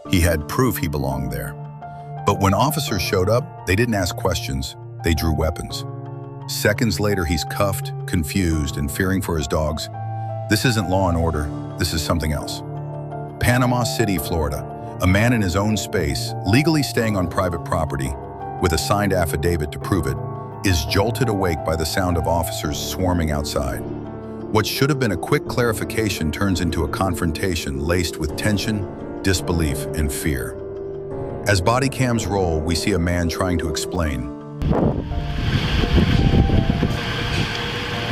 He had proof he belonged there. But when officers showed up, they didn't ask questions, they drew weapons. Seconds later, he's cuffed, confused, and fearing for his dogs. This isn't law and order, this is something else. Panama City, Florida. A man in his own space, legally staying on private property, with a signed affidavit to prove it, is jolted awake by the sound of officers swarming outside. What should have been a quick clarification turns into a confrontation laced with tension, disbelief, and fear. As body cams roll, we see a man trying to explain.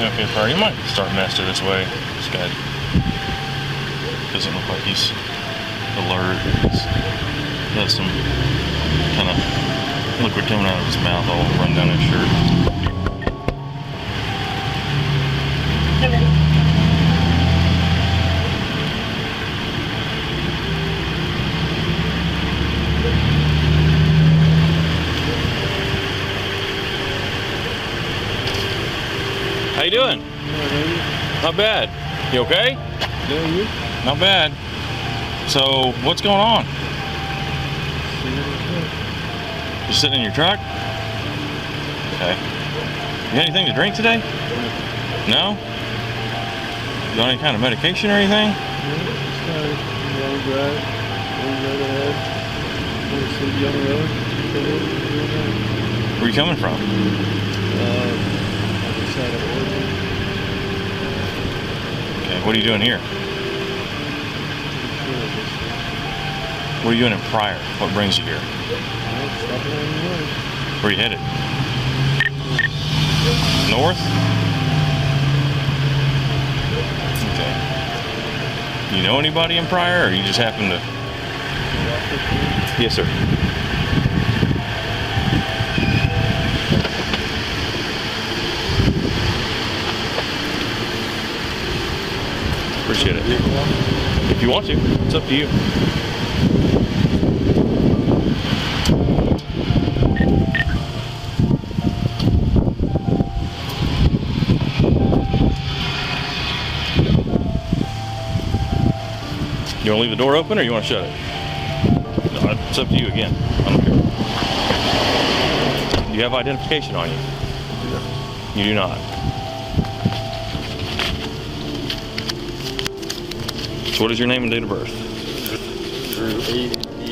Okay, sorry, you might start master this way. This guy doesn't look like he's alert. He's got some kind of liquid coming out of his mouth, all run down his shirt. How you doing? Not bad. You okay? Yeah, you? Not bad. So, what's going on? You sitting in your truck? Okay. You got anything to drink today? No? You got any kind of medication or anything? Yeah, just kind of long drive ahead. Want to sleep on the road. Where are you coming from? Other side of Oregon. Okay, what are you doing here? What are you doing in Pryor? What brings you here? Where are you headed? North? Okay. You know anybody in Pryor, or you just happen to? Yes, sir. Appreciate it. If you want to, it's up to you. You want to leave the door open or you want to shut it? No, it's up to you again. I don't care. Do you have identification on you? No. You do not. So what is your name and date of birth? Drew 8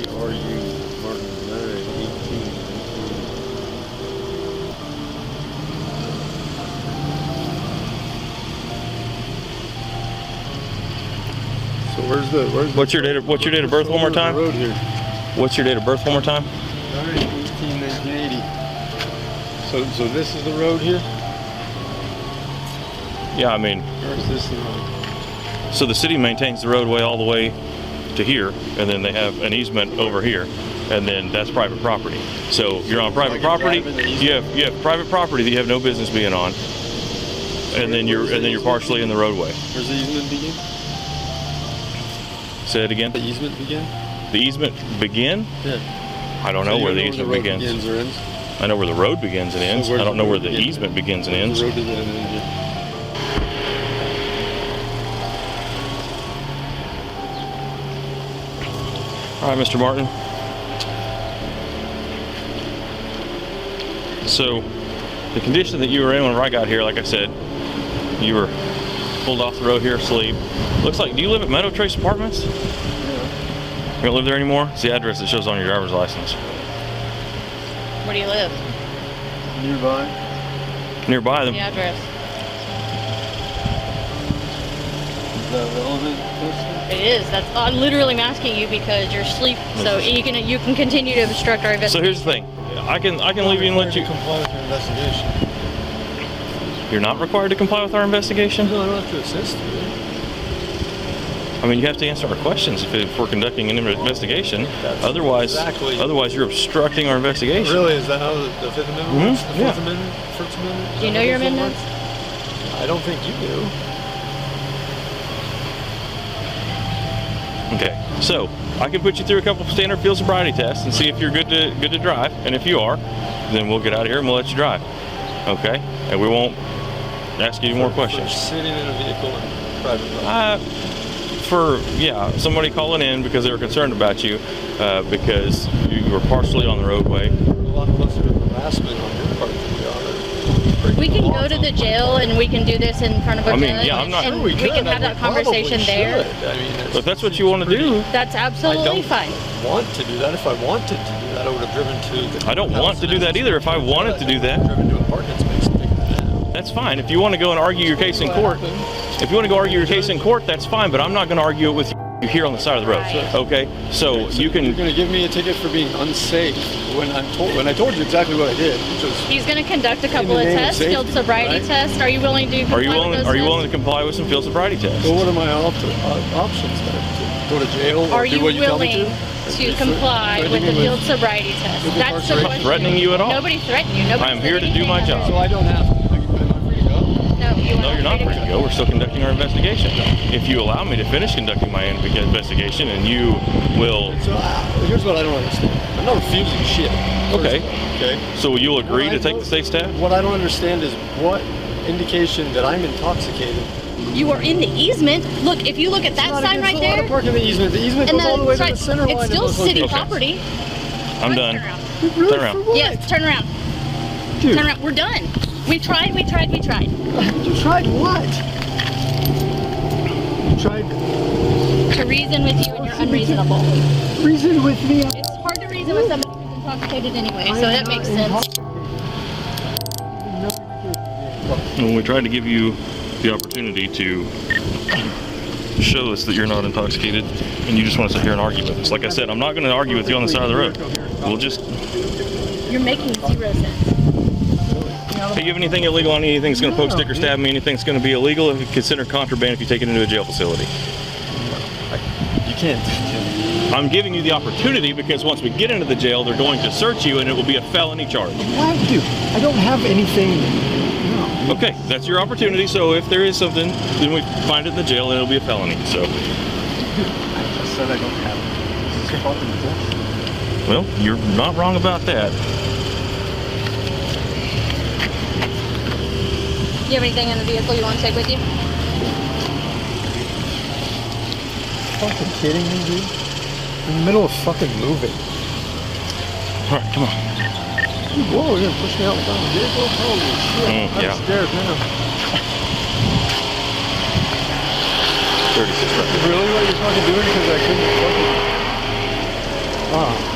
ERU Martin 918. So where's the What's your date of birth one more time? Road here. What's your date of birth one more time? 1980. So this is the road here? Yeah, I mean, Or is this the road? so the city maintains the roadway all the way to here, and then they have an easement over here, and then that's private property. So you're on private property. You have private property that you have no business being on, and then you're partially in the roadway. Where's the easement begin? Say it again. The easement begin? The easement begin? Yeah. I don't know where the easement begins. Or ends? I know where the road begins and ends. I don't know where the easement begins and ends. The road doesn't end here. All right, Mr. Martin. So, the condition that you were in whenever I got here, like I said, you were pulled off the road here asleep. Looks like, do you live at Meadow Trace Apartments? Yeah. You don't live there anymore? It's the address that shows on your driver's license. Where do you live? Nearby. Nearby them. The address. Is that relevant? It is. I'm literally asking you because you're asleep, so you can continue to obstruct our So investigation. here's the thing. I can leave you and let you. Comply with your investigation. You're not required to comply with our investigation? No, I don't have to assist you. I mean, you have to answer our questions if we're conducting an investigation. Otherwise, exactly. Otherwise, you're obstructing our investigation. Really? Is that how the Fifth Amendment works? The Fourth Yeah. Amendment? First Amendment? Do you know your amendments? I don't think you do. Okay, so I can put you through a couple of standard field sobriety tests and see if you're good to drive. And if you are, then we'll get out of here and we'll let you drive. Okay, and we won't ask you any more questions. For sitting in a vehicle in private property. for, yeah, somebody calling in because they were concerned about you, because you were partially on the roadway. A lot closer to harassment on your part than we are. We can go to the jail and we can do this in front of a I mean, judge. yeah, I'm not- and Sure we can have that conversation there. I mean, But if that's what you want to do, That's absolutely fine. want to do that. If I wanted to do that, I would have driven to the I don't want to do that either. If I wanted to do that, driven to a parking space and taken it out. that's fine. If you want to go and argue your case in court, if you want to go argue your case in court, that's fine, but I'm not going to argue it with you here on the side of the road. Right. Okay? So you You're can, going to give me a ticket for being unsafe when I told you exactly what I did, which was He's going to conduct a couple of name of tests, safety, field sobriety right? tests. Are you willing to comply with those are you tests? willing to comply with some field sobriety tests? well, what are my options then? To go to jail or Are do you what you tell me willing to? to comply with the field sobriety test? with That's the incarceration. question. Threatening you at all? Nobody threatened you. Nobody I am said here to do anything my other job. So I don't have to. Am I free to go? No, No, you're not free to go. We're still conducting our investigation. If you allow me to finish conducting my investigation, and you will, So here's what I don't understand. I'm not refusing shit. Okay. Okay. so you'll agree Well, I to take don't- the state staff? What I don't understand is what indication that I'm intoxicated. You are in the easement. Look, if you look at that Not sign against right the law to there, park in the easement. The easement and goes all the way to right, the center line. it's of still those city locations. property. I'm Turn done. around. Really? Turn around. For what? Yes, turn around. Dude, Turn around. We're done. We tried. you tried what? You tried To reason with you, and you're unreasonable. reason with me. It's hard to reason with somebody who's intoxicated anyway, so that makes sense. When we tried to give you the opportunity to show us that you're not intoxicated, and you just want to sit here and argue with us. Like I said, I'm not going to argue with you on the side of the road. We'll just, You're making 0 sense. hey, you have anything illegal on anything that's going to poke, stick, or stab me, anything that's going to be illegal, if you consider contraband if you take it into a jail facility. You can't. I'm giving you the opportunity because once we get into the jail, they're going to search you and it will be a felony charge. Why, dude? I don't have anything. No. Okay, that's your opportunity. So if there is something, then we find it in the jail and it'll be a felony. So, I just said I don't have it. This is fucking bullshit. well, you're not wrong about that. Do you have anything in the vehicle you want to take with you? Fucking kidding me, dude? In the middle of fucking moving. All right, come on. Whoa, you're gonna push me out in front of the vehicle? Holy shit. yeah. I'm scared now. 36 right. Really what you're fucking doing? Because I couldn't fucking. Ah.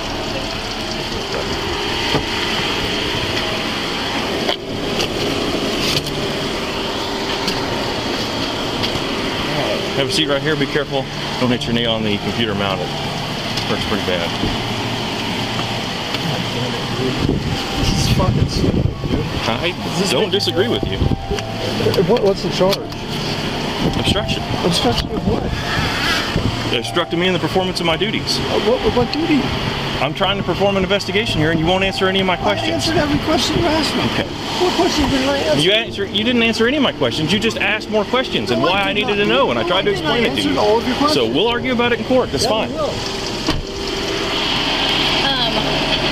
Have a seat right here. Be careful. Don't hit your knee on the computer mount. It hurts pretty bad. This is fucking stupid, dude. I don't disagree with you. What's the charge? Obstruction. Obstruction of what? Obstructing me in the performance of my duties. What duty? I'm trying to perform an investigation here, and you won't answer any of my I questions. answered every question you asked me. Okay. What question did I answer? You didn't answer any of my questions. You just asked more questions and No, why I I did needed not. to know, and I No, tried to I didn't. explain I it to you. answered all of your questions. So we'll argue about it in court. That's Yeah, fine. we will.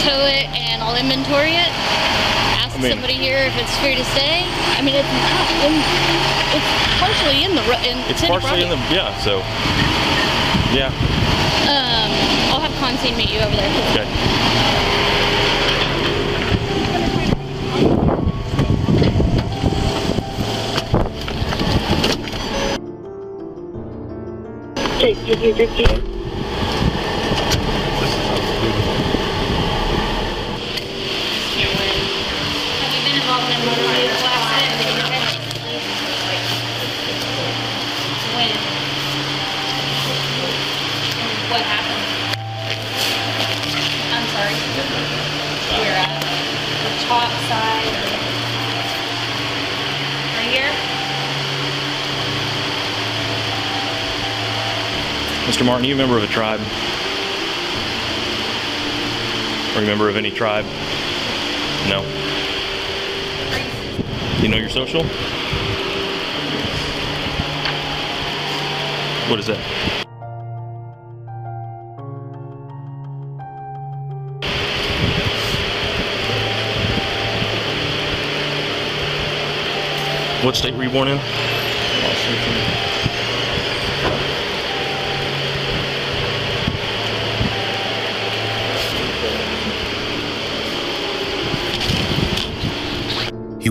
Tow it and I'll inventory it. Ask somebody here if it's free to stay. I mean, it's not in, it's partially in the It's city partially in the property. so yeah. I'll have Constantine meet you over there. Okay. Take 1515. Have you been involved in a motor vehicle accident? When? What happened? I'm sorry. Where at? The top side. Right here? Mr. Martin, are you a member of a tribe? Are you a member of any tribe? No. You know your social? What is that? What state were you born in? Washington.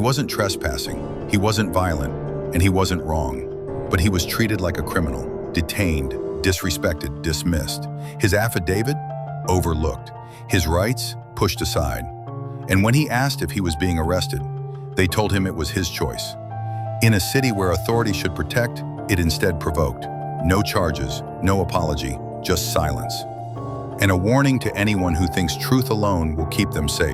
wasn't trespassing, he wasn't violent, and he wasn't wrong, but he was treated like a criminal, detained, disrespected, dismissed. His affidavit? Overlooked. His rights? Pushed aside. And when he asked if he was being arrested, they told him it was his choice. In a city where authority should protect, it instead provoked. No charges, no apology, just silence. And a warning to anyone who thinks truth alone will keep them safe.